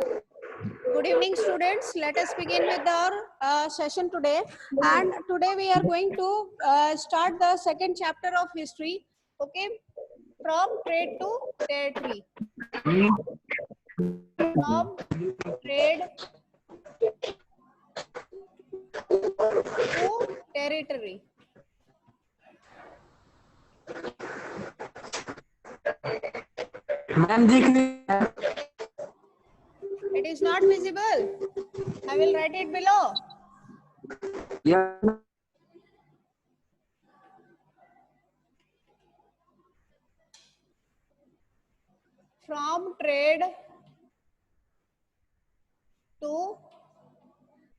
Good evening, students. Let us begin with our session today. And today we are going to start the second chapter of history. Okay, from trade to territory. From trade to territory. Ma'am दिख रही है? It is not visible. I will write it below. या From trade to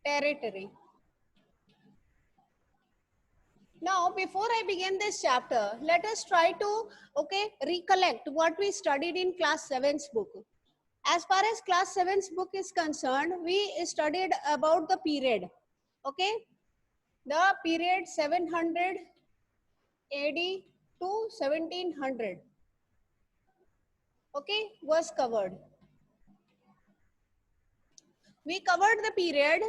territory. Now, before I begin this chapter, let us try to recollect what we studied in class 7's book. As far as class 7's book is concerned, we studied about the period. Okay, the period 700 AD to 1700. Okay, was covered. We covered the period,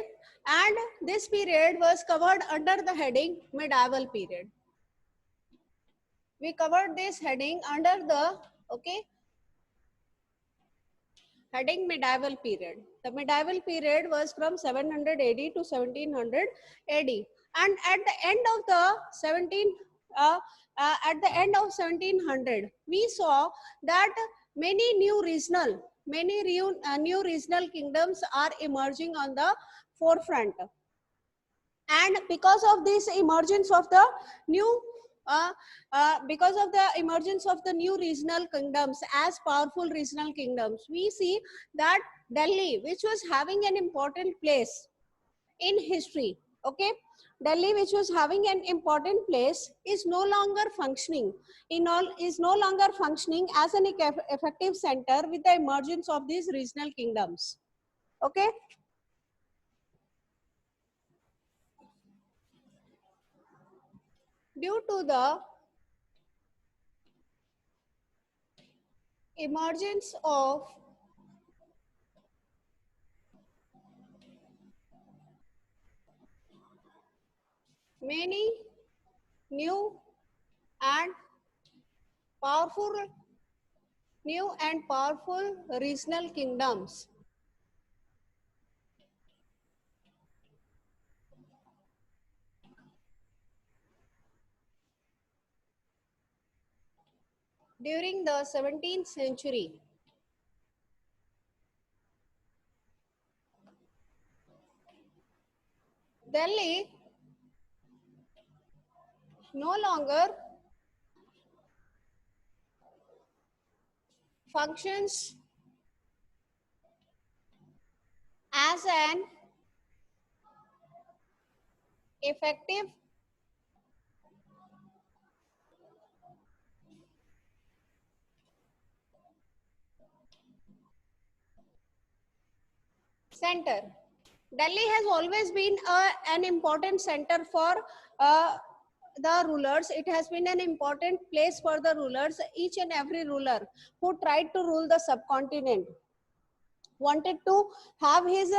and this period was covered under the heading medieval period. We covered this heading under the heading medieval period. The medieval period was from 700 AD to 1700 AD, and at the end of the 1700, we saw that many new regional kingdoms are emerging on the forefront. And because of this emergence of the new regional kingdoms as powerful regional kingdoms, we see that Delhi, which was having an important place in history, Delhi, which was having an important place, is no longer functioning as an effective center with the emergence of these regional kingdoms. Okay. Due to the emergence of many new and powerful regional kingdoms, during the 17th century, Delhi no longer functions as an effective center. Delhi has always been an important center for the rulers. It has been an important place for the rulers. Each and every ruler who tried to rule the subcontinent wanted to have his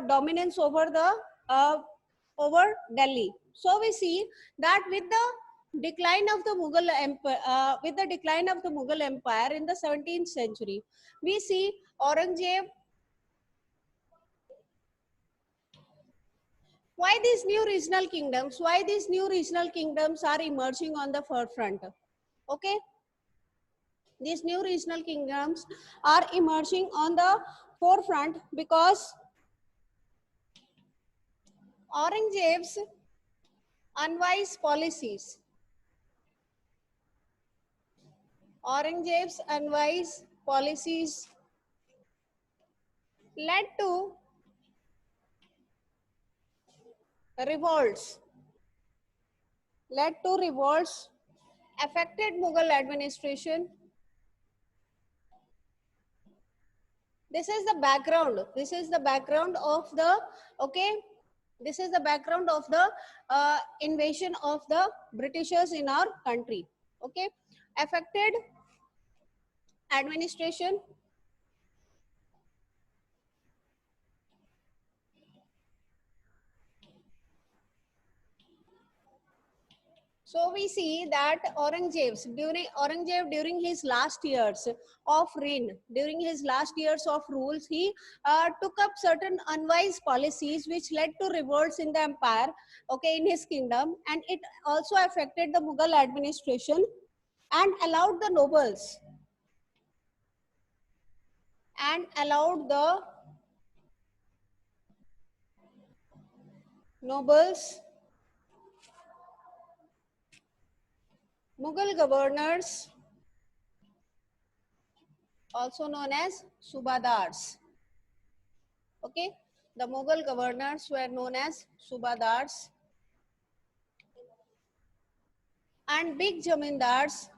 dominance over Delhi. So we see that with the decline of the Mughal Empire, in the 17th century, we see Aurangzeb. Why these new regional kingdoms are emerging on the forefront? Okay, these new regional kingdoms are emerging on the forefront because Aurangzeb's unwise policies led to revolts, affected Mughal administration. This is the background of the invasion of the Britishers in our country. Okay, affected administration, So we see that Aurangzeb during his last years of reign, during his last years of rules, he took up certain unwise policies which led to revolts in the empire, okay, in his kingdom, and it also affected the Mughal administration and allowed the nobles and allowed the nobles, Mughal governors, also known as Subadars. Okay, the Mughal governors were known as Subadars, and big Jamindars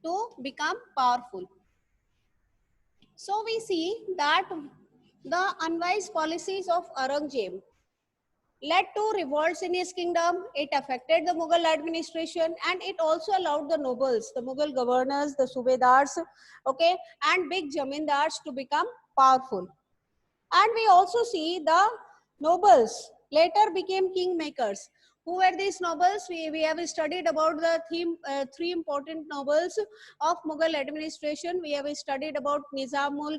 to become powerful. So we see that the unwise policies of Aurangzeb led to revolts in his kingdom. It affected the Mughal administration, and it also allowed the nobles, the Mughal governors, the Subedars, okay, and big Jamindars to become powerful. And we also see the nobles later became kingmakers. Who were these nobles? We have studied about the three important nobles of Mughal administration. We have studied about Nizamul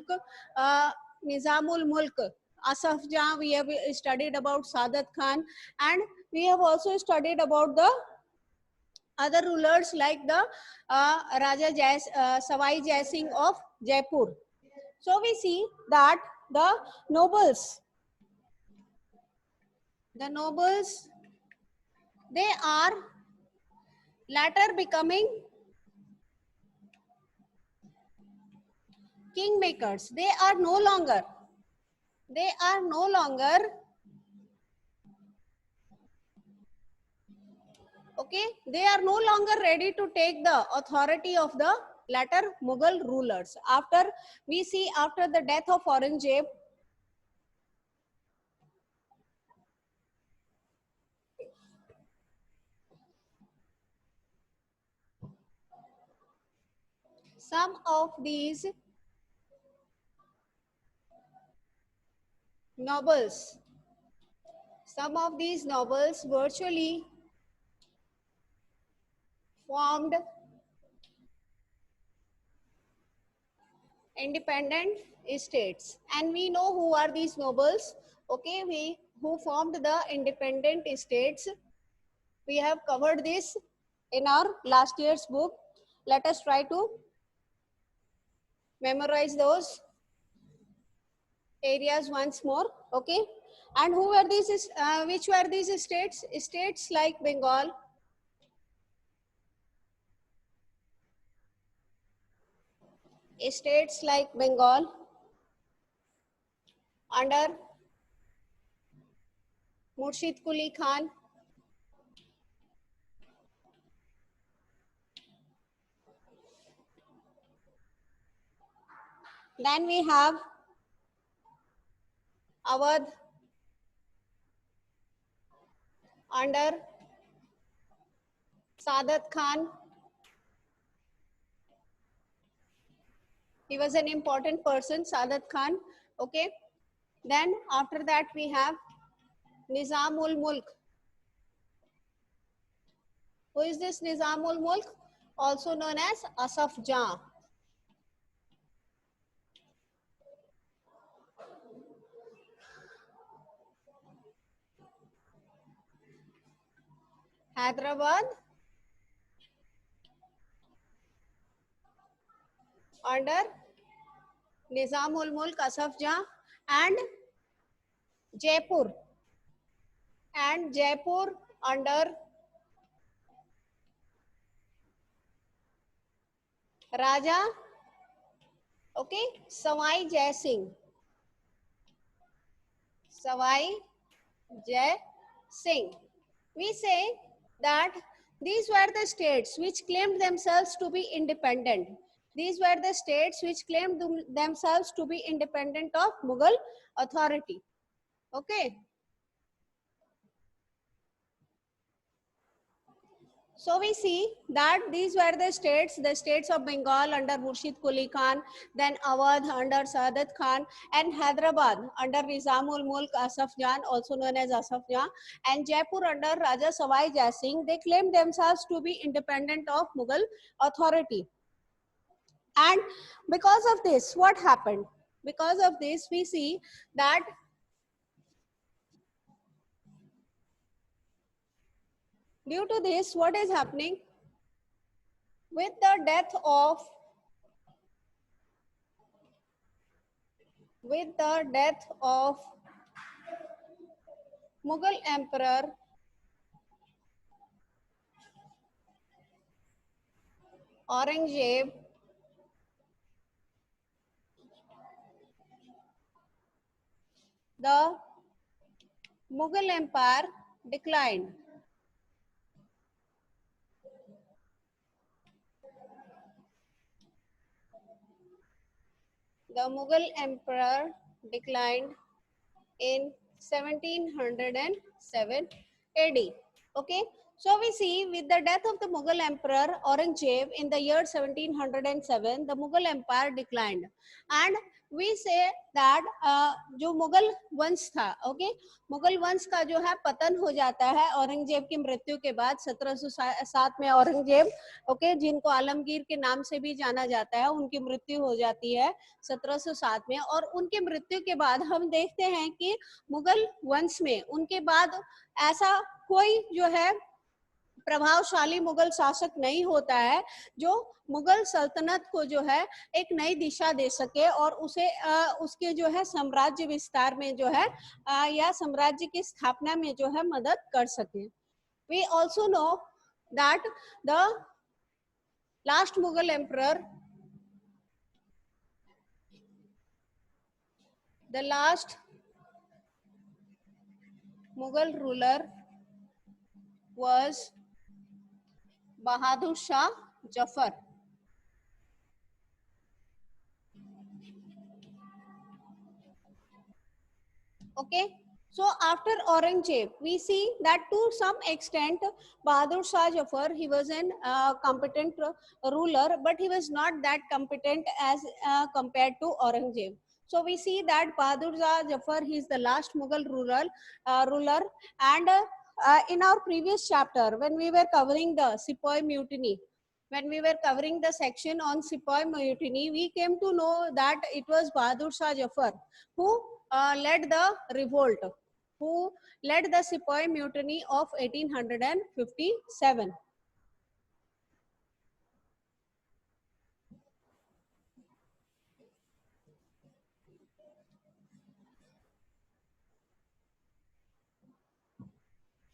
Mulk, Asaf Jah. We have studied about Sadat Khan, and we have also studied about the other rulers like the Savai Jai Singh of Jaipur. So we see that the nobles, the nobles, they are later becoming kingmakers. They are no longer, okay, they are no longer ready to take the authority of the latter Mughal rulers. After, we see after the death of Aurangzeb, some of these nobles, some of these nobles virtually formed independent states, and we know who are these nobles. Okay, we who formed the independent states, we have covered this in our last year's book. Let us try to memorize those areas once more. Okay, and who were these which were these states? States like Bengal, states like Bengal under Murshid Quli Khan. Then we have Awadh under Sadat Khan. He was an important person, Sadat Khan. Okay, then after that we have Nizamul Mulk. Who is this Nizamul Mulk? Also known as Asaf Jah. Hyderabad under Nizamul Mulk Asaf Jah, and Jaipur under Raja, okay, Savai Jai Singh. Savai Jai Singh. We say that these were the states which claimed themselves to be independent. These were the states which claimed themselves to be independent of Mughal authority. Okay. So we see that these were the states of Bengal under Murshid Quli Khan, then Awadh under Saadat Khan, and Hyderabad under Nizamul Mulk Asaf Jan, also known as Asaf Jan, and Jaipur under Raja Sawai Jai Singh. They claimed themselves to be independent of Mughal authority. And because of this, what happened? Because of this, we see that due to this, what is happening? With the death of Mughal Emperor Aurangzeb, the Mughal Empire declined. The Mughal Emperor declined in 1707 AD. Okay, so we see with the death of the Mughal Emperor Aurangzeb in the year 1707, the Mughal Empire declined, and we say that जो मुगल वंश था, okay, Mughal वंश का जो है पतन हो जाता है औरंगजेब की मृत्यु के बाद 1707 में औरंगजेब, ओके, जिनको आलमगीर के नाम से भी जाना जाता है, उनकी मृत्यु हो जाती है 1707 में। और उनकी मृत्यु के बाद हम देखते हैं कि मुगल वंश में उनके बाद ऐसा कोई जो है प्रभावशाली मुगल शासक नहीं होता है जो मुगल सल्तनत को जो है एक नई दिशा दे सके और उसे उसके जो है साम्राज्य विस्तार में जो है या साम्राज्य की स्थापना में जो है मदद कर सके। We also know that the last Mughal emperor, the last Mughal ruler was Bahadur Shah Jafar. Okay, so after Aurangzeb, we see that to some extent Bahadur Shah Jafar, he was an competent ruler, but he was not that competent as compared to Aurangzeb. So we see that Bahadur Shah Jafar, he is the last Mughal ruler, and in our previous chapter, when we were covering the Sepoy Mutiny, when we were covering the section on Sepoy Mutiny, we came to know that it was Bahadur Shah Jafar who led the revolt, who led the Sepoy Mutiny of 1857.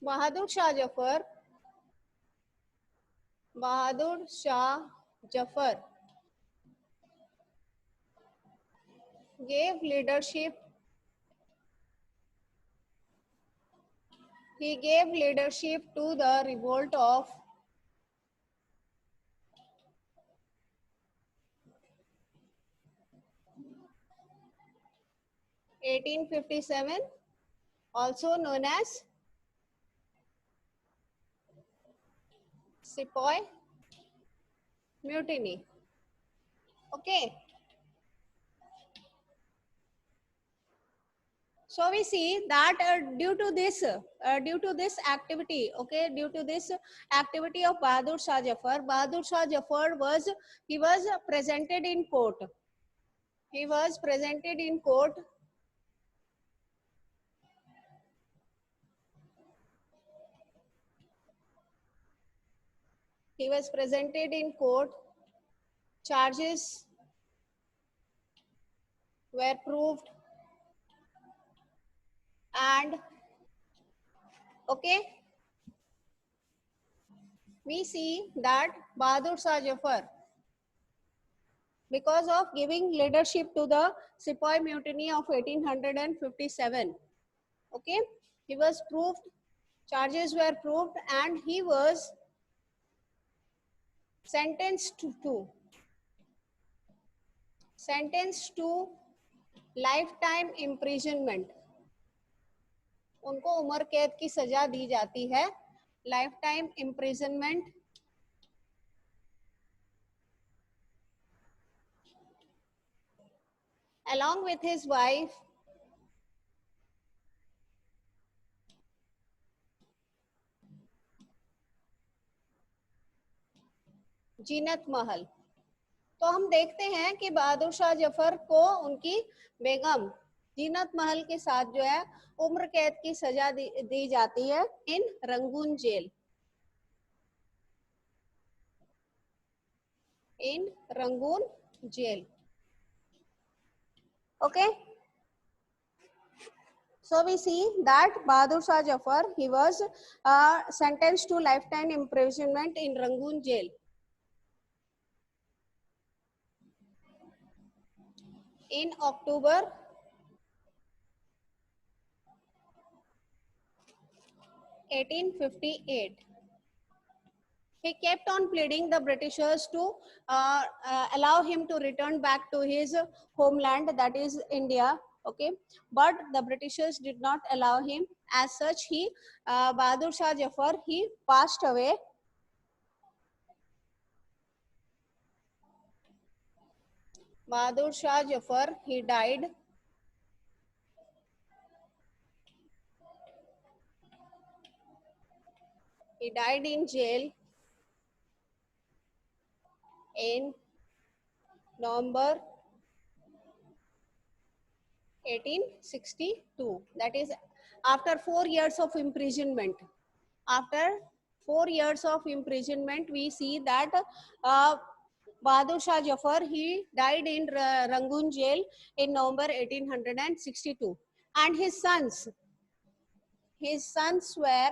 Bahadur Shah Jafar gave leadership. He gave leadership to the revolt of 1857, also known as Sepoy Mutiny. Okay. So we see that due to this activity, okay, due to this activity of Bahadur Shah Jafar was presented in court. He was presented in court. He was presented in court. Charges were proved, and okay, we see that Bahadur Shah Jafar, because of giving leadership to the Sepoy Mutiny of 1857, okay, he was proved, charges were proved, and he was sentenced to lifetime imprisonment. उनको उम्र कैद की सजा दी जाती है lifetime imprisonment along with his wife जीनत महल। तो हम देखते हैं कि बहादुर शाह जफर को उनकी बेगम जीनत महल के साथ जो है उम्र कैद की सजा दी जाती है in Rangoon jail, in Rangoon jail. Okay, so we see that Bahadur Shah Jafar, he was sentenced to lifetime imprisonment in Rangoon jail in October 1858. He kept on pleading the Britishers to allow him to return back to his homeland, that is India. Okay, but the Britishers did not allow him. As such, he Bahadur Shah Jafar, he passed away. Bahadur Shah Jafar, he died in jail in November 1862. That is after 4 years of imprisonment. After 4 years of imprisonment, we see that Bahadur Shah Jafar, he died in Rangoon jail in November 1862. And his sons were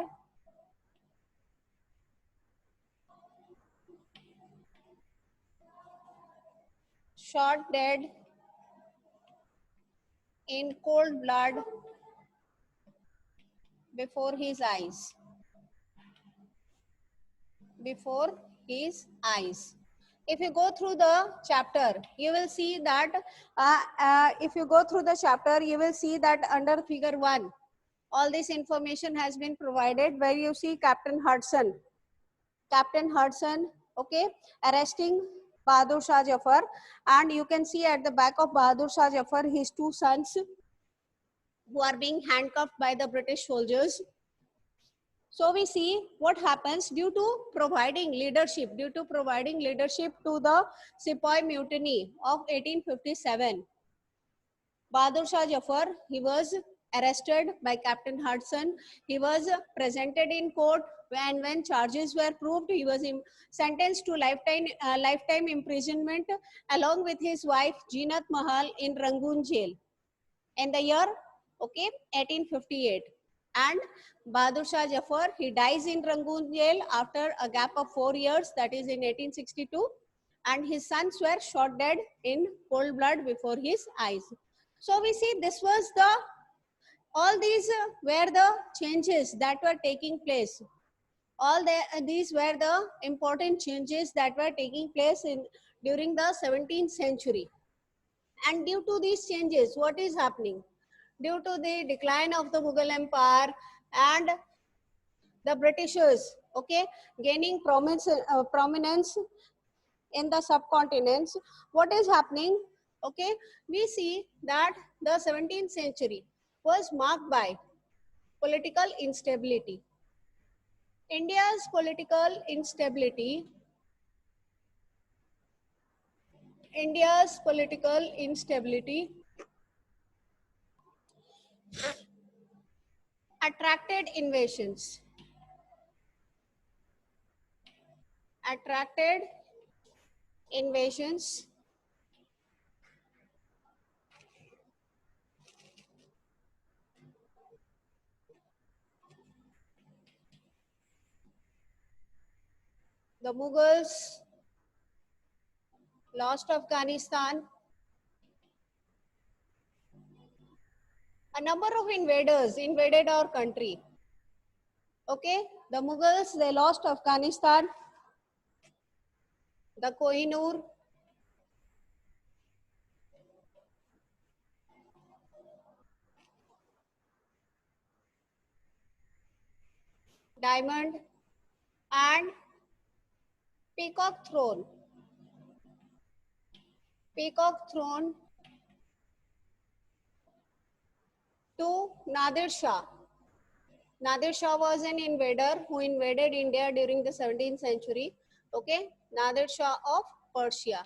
shot dead in cold blood before his eyes. Before his eyes. If you go through the chapter, you will see that you will see that under figure 1, all this information has been provided, where you see Captain Hudson, okay, arresting Bahadur Shah Jafar, and you can see at the back of Bahadur Shah Jafar his two sons who are being handcuffed by the British soldiers. So we see what happens due to providing leadership to the Sepoy Mutiny of 1857. Bahadur Shah Jafar, he was arrested by Captain Hudson. He was presented in court, and when charges were proved, he was sentenced to lifetime imprisonment along with his wife Jeanat Mahal in Rangoon jail in the year 1858. And Bahadur Shah Jafar, he dies in Rangoon jail after a gap of 4 years, that is in 1862, and his sons were shot dead in cold blood before his eyes. So we see all these were the changes that were taking place. These were the important changes that were taking place during the 17th century. And due to these changes, what is happening? Due to the decline of the Mughal Empire and the Britishers, okay, gaining prominence in the subcontinents, what is happening? Okay, we see that the 17th century was marked by political instability. India's political instability attracted invasions. The Mughals lost Afghanistan. A number of invaders invaded our country. Okay, the Mughals, they lost Afghanistan, the Kohinoor, Diamond, and Peacock Throne. Peacock Throne to Nadir Shah. Nadir Shah was an invader who invaded India during the 17th century. Okay, Nadir Shah of Persia.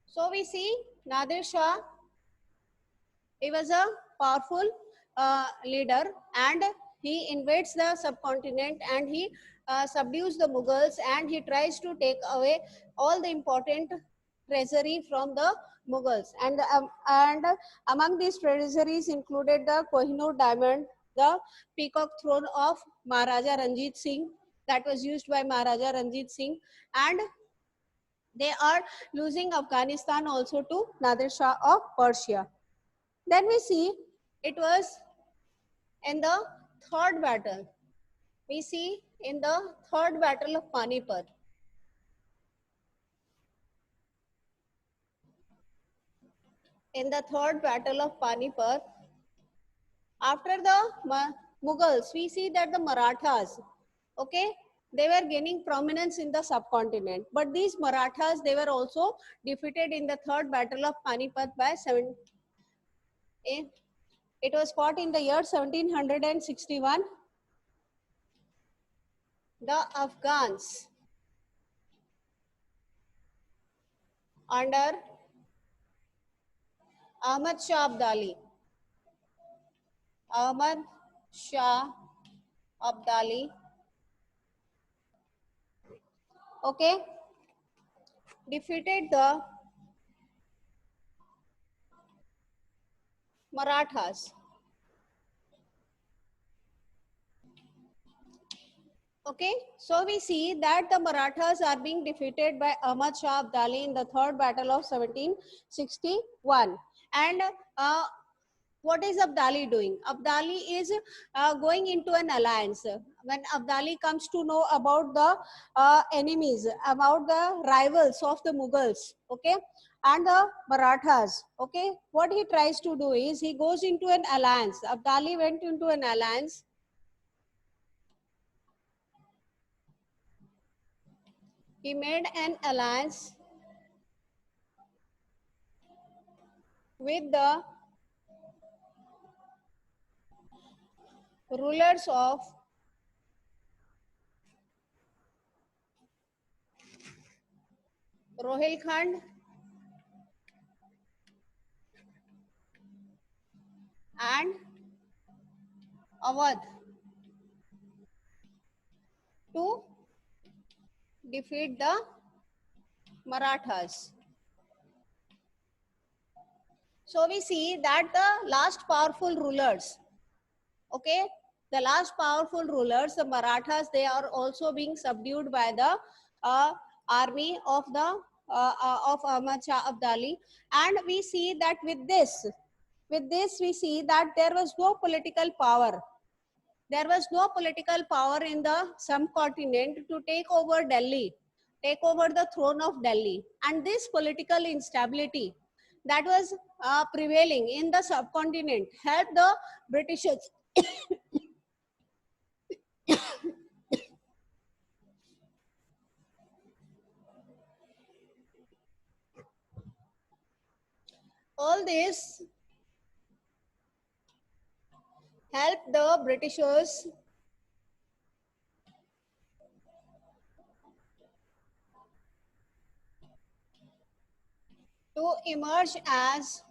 So we see Nadir Shah, he was a powerful leader, and he invades the subcontinent, and he subdues the Mughals, and he tries to take away all the important treasury from the Mughals. And among these treasuries included the Kohinoor diamond, the Peacock Throne of Maharaja Ranjit Singh that was used by Maharaja Ranjit Singh, and they are losing Afghanistan also to Nadir Shah of Persia. Then we see it was in the third battle. We see in the third battle of Panipat. In the third battle of Panipat, after the Mughals, we see that the Marathas, okay, they were gaining prominence in the subcontinent. But these Marathas, they were also defeated in the third battle of Panipat by 7. It was fought in the year 1761. The Afghans under Ahmad Shah Abdali. Ahmad Shah Abdali, okay, defeated the Marathas. Okay, so we see that the Marathas are being defeated by Ahmad Shah Abdali in the third battle of 1761. And what is Abdali doing? Abdali is going into an alliance. When Abdali comes to know about the enemies, about the rivals of the Mughals, okay, and the Marathas, okay, what he tries to do is he goes into an alliance. Abdali went into an alliance. He made an alliance with the rulers of Rohilkhand and Awadh to defeat the Marathas. So we see that the last powerful rulers, okay, the last powerful rulers, the Marathas, they are also being subdued by the army of the of Ahmad Shah Abdali. And we see that with this we see that there was no political power. There was no political power in the subcontinent to take over Delhi, take over the throne of Delhi. And this political instability that was prevailing in the subcontinent helped the Britishers all this helped the Britishers to emerge as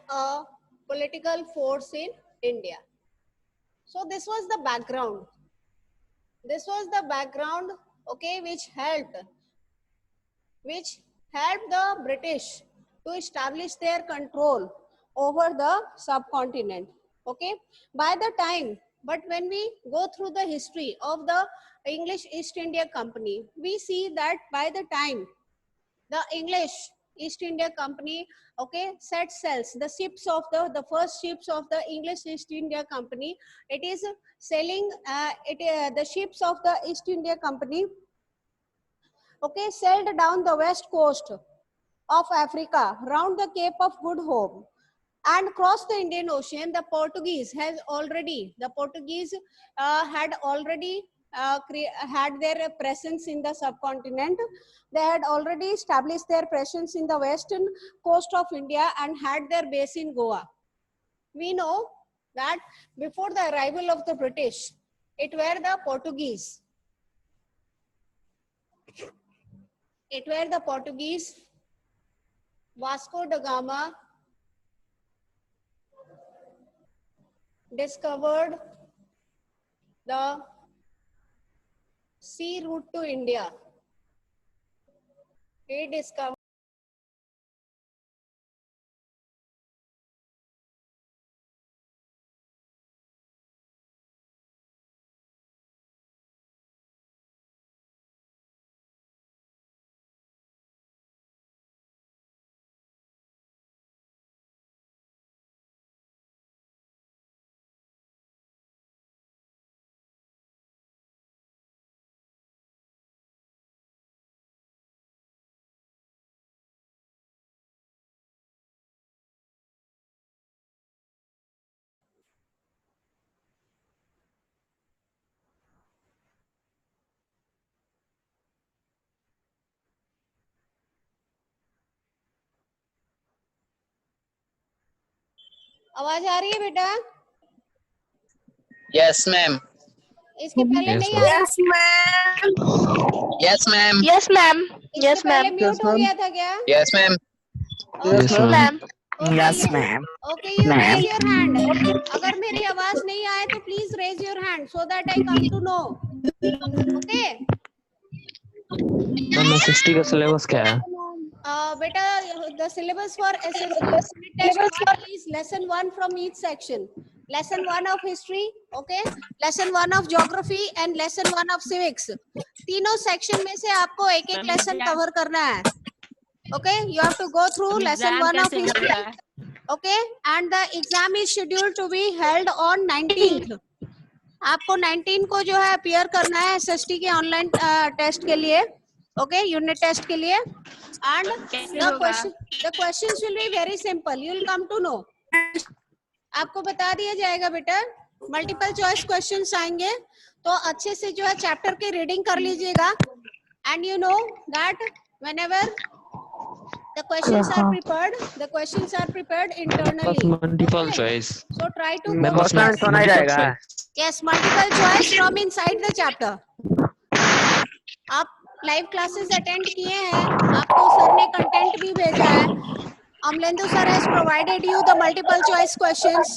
a political force in India. So this was the background. This was the background, okay, which helped the British to establish their control over the subcontinent. Okay, by the time, but when we go through the history of the English East India Company, we see that by the time the English East India Company, okay, set sails, the ships of the first ships of the English East India Company, it is sailing, the ships of the East India Company, okay, sailed down the west coast of Africa round the Cape of Good Hope. and crossed the Indian Ocean. The Portuguese had already had their presence in the subcontinent. They had already established their presence in the western coast of India and had their base in Goa. We know that before the arrival of the British, it were the Portuguese. It were the Portuguese. Vasco da Gama discovered the sea route to India. He discovered आवाज आ रही है बेटा? Yes, ma'am. इसके पहले Yes, नहीं ma'am. आ रहा? Yes, ma'am. Yes, ma'am. इसके Yes, पहले ma'am. म्यूट हो गया था क्या? Yes, ma'am. Yes, Okay. ma'am. Okay, Yes, you, ma'am. okay, you raise your hand. अगर मेरी आवाज नहीं आए तो please raise your hand so that I come to know. Okay. Ma'am SST का सिलेबस क्या है? Beta, the syllabus for SST unit test 1 is lesson 1 from each section. Lesson 1 of history, okay, lesson 1 of geography and lesson 1 of civics. तीनों section में से आपको एक एक lesson cover करना है. Okay, you have to go through lesson 1 of history. Okay, and the exam is scheduled to be held on 19th. आपको 19 को जो है अपीयर करना है एसएसटी के ऑनलाइन टेस्ट के लिए. Okay, unit test के लिए. And the questions will be very simple. You will come to know. आपको बता दिया जाएगा बेटा. मल्टीपल चॉइस क्वेश्चंस आएंगे तो अच्छे से जो है चैप्टर की रीडिंग कर लीजिएगा. And you know that whenever the questions are prepared internally. Multiple Okay? Choice. So try to ma'am go. उसमें multiple choice. Yes, multiple choice from inside the chapter. आप लाइव क्लासेस अटेंड किए हैं, आपको sir ने content भी भेजा है. Amlendu sir has provided you the multiple choice questions.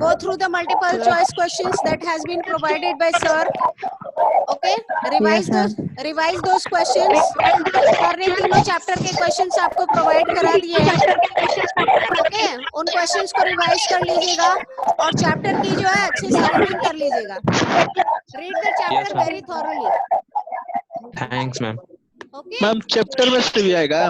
Go through the multiple choice questions that has been provided by sir. Okay, revise those questions. Sir ने तीनों chapter के क्वेश्चंस आपको प्रोवाइड करा दिए हैं. ओके, उन क्वेश्चंस को revise कर लीजिएगा और चैप्टर की जो है अच्छे से रीडिंग कर लीजिएगा. Read the chapter very thoroughly. Thanks ma'am. Okay ma'am chapter में से भी आएगा?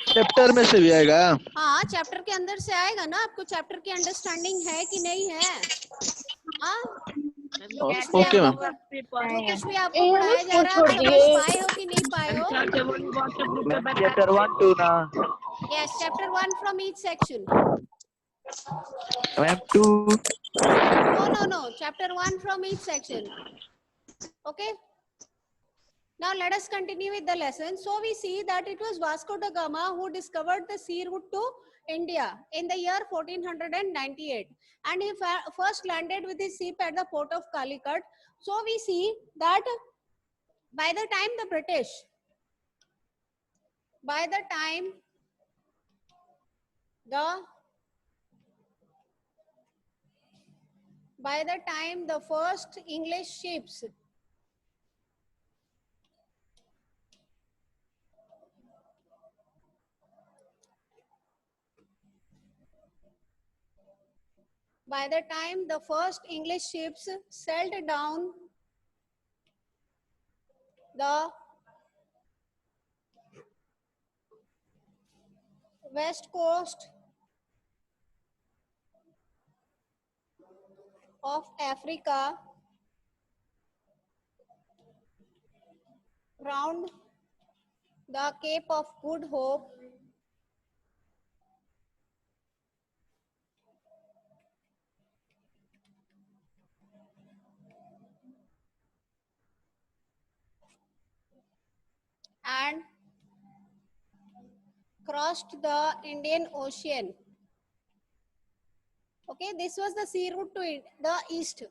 चैप्टर में से भी आएगा? हाँ, चैप्टर के अंदर से आएगा ना. आपको चैप्टर की अंडरस्टैंडिंग है कि नहीं है? हाँ, जो ओके मैम. कुछ भी आपको पढ़ाया जा रहा है आप समझ पाए हो कि नहीं पाए हो? चैप्टर 1 2 ना? Yes, chapter 1 from each section. Ma'am 2. No, chapter 1 from each section. Okay. Now let us continue with the lesson. So we see that it was Vasco da Gama who discovered the sea route to India in the year 1498, and he first landed with his ship at the port of Calicut. So we see that by the time the British, the first English ships sailed down the west coast of Africa round the Cape of Good Hope, crossed the Indian Ocean. Okay, this was the sea route to the east.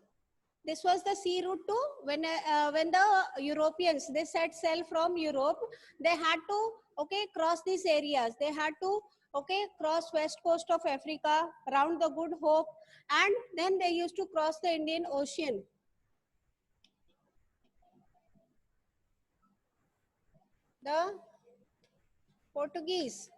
This was the sea route to when the Europeans, they set sail from Europe, they had to, okay, cross these areas. They had to, okay, cross west coast of Africa, around the Good Hope, and then they used to cross the Indian Ocean. The Portuguese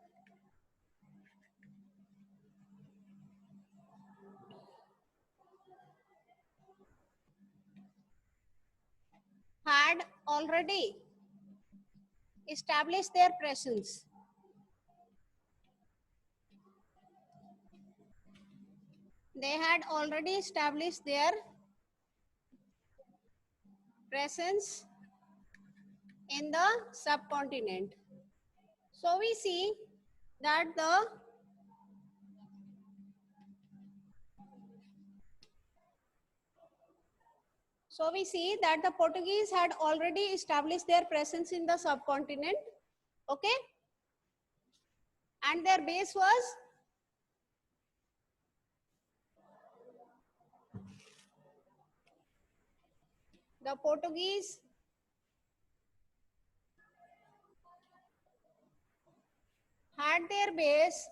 had already established their presence. They had already established their presence in the subcontinent. So we see that the Portuguese had already established their presence in the subcontinent, okay, and their base was the Portuguese had their base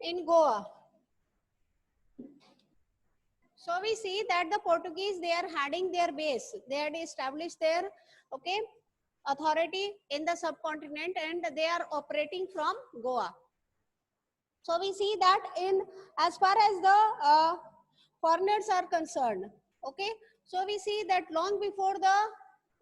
in Goa. So we see that the Portuguese, they are having their base. They had established their, okay, authority in the subcontinent, and they are operating from Goa. So we see that in, as far as the foreigners are concerned, okay, so we see that long before the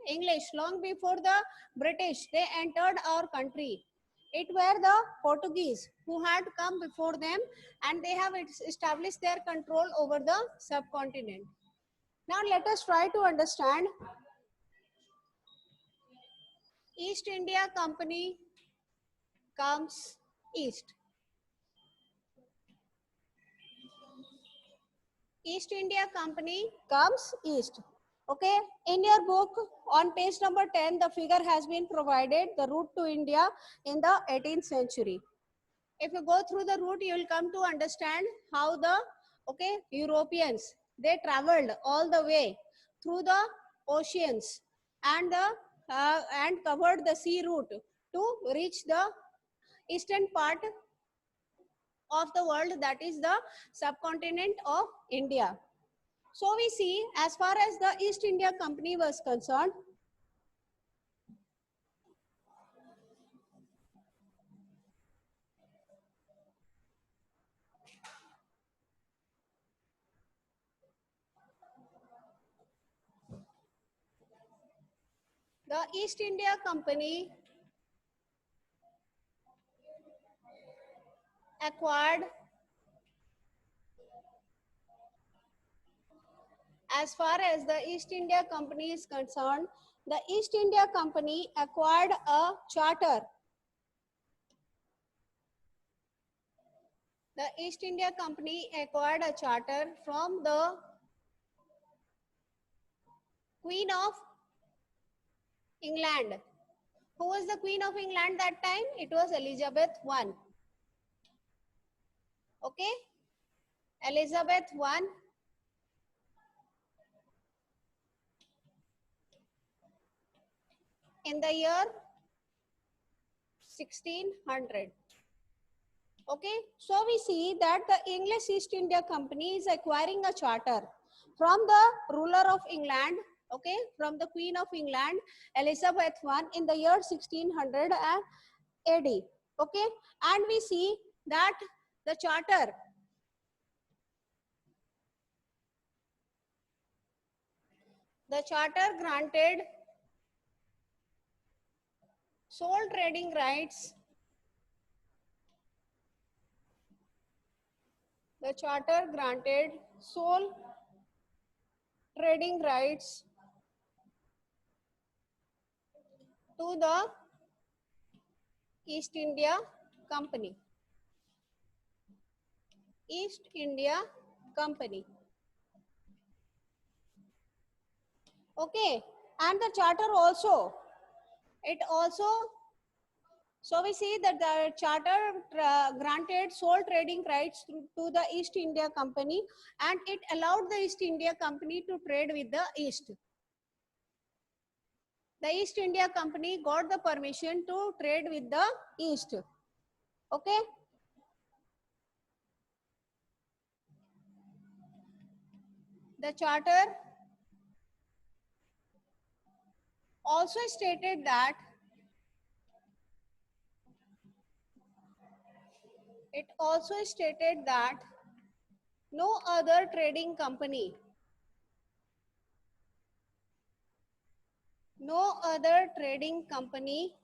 English, long before the British, they entered our country, it were the Portuguese who had come before them, and they have established their control over the subcontinent. Now let us try to understand. East India Company comes east. East India Company comes east. Okay, in your book on page number 10, the figure has been provided, the route to India in the 18th century. If you go through the route, you will come to understand how the, okay, Europeans, they traveled all the way through the oceans and covered the sea route to reach the eastern part of the world, that is the subcontinent of India. So we see, as far as the East India Company was concerned, the East India Company acquired, as far as the East India Company is concerned, the East India Company acquired a charter. The East India Company acquired a charter from the Queen of England. Who was the Queen of England that time? It was Elizabeth I. Okay, Elizabeth I. In the year 1600. Okay, so we see that the English East India Company is acquiring a charter from the ruler of England, okay, from the Queen of England, Elizabeth I, in the year 1600 AD. Okay, and we see that the charter granted sole trading rights. The charter granted sole trading rights to the East India Company. East India Company. Okay, and the charter also, it also, so we see that the charter granted sole trading rights to the East India Company, and it allowed the East India Company to trade with the East. The East India Company got the permission to trade with the East. Okay. The charter also stated that no other trading company, no other trading company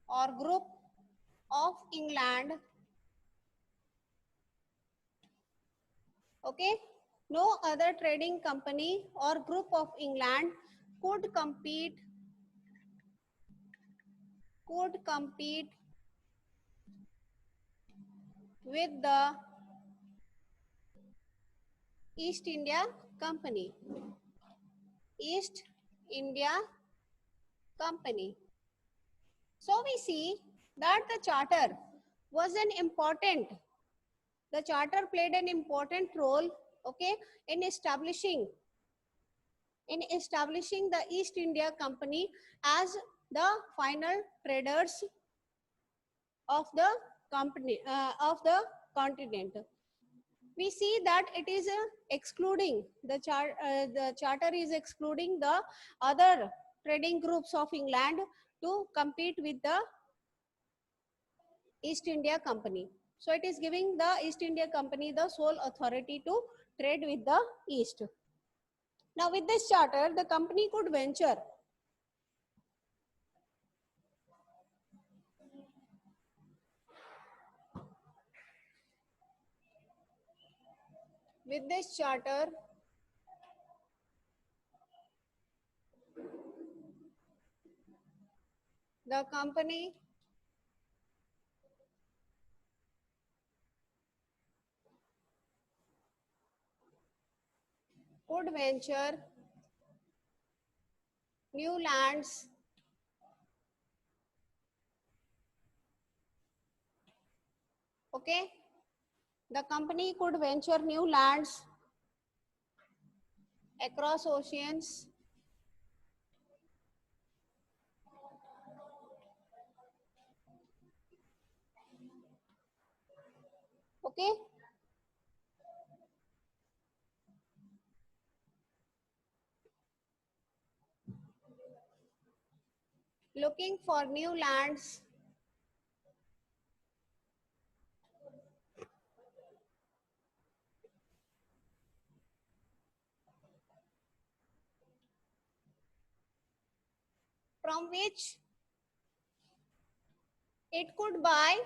or group of England, okay, no other trading company or group of England could compete with the East India Company. East India Company. So we see that the charter was an important, the charter played an important role, okay, in establishing the East India Company as the final traders of the company of the continent. We see that it is excluding the charter is excluding the other trading groups of England to compete with the East India Company. So it is giving the East India Company the sole authority to trade with the East. Now with this charter, the company could venture with this charter, the company could venture new lands okay, the company could venture new lands across oceans okay, looking for new lands from which it could buy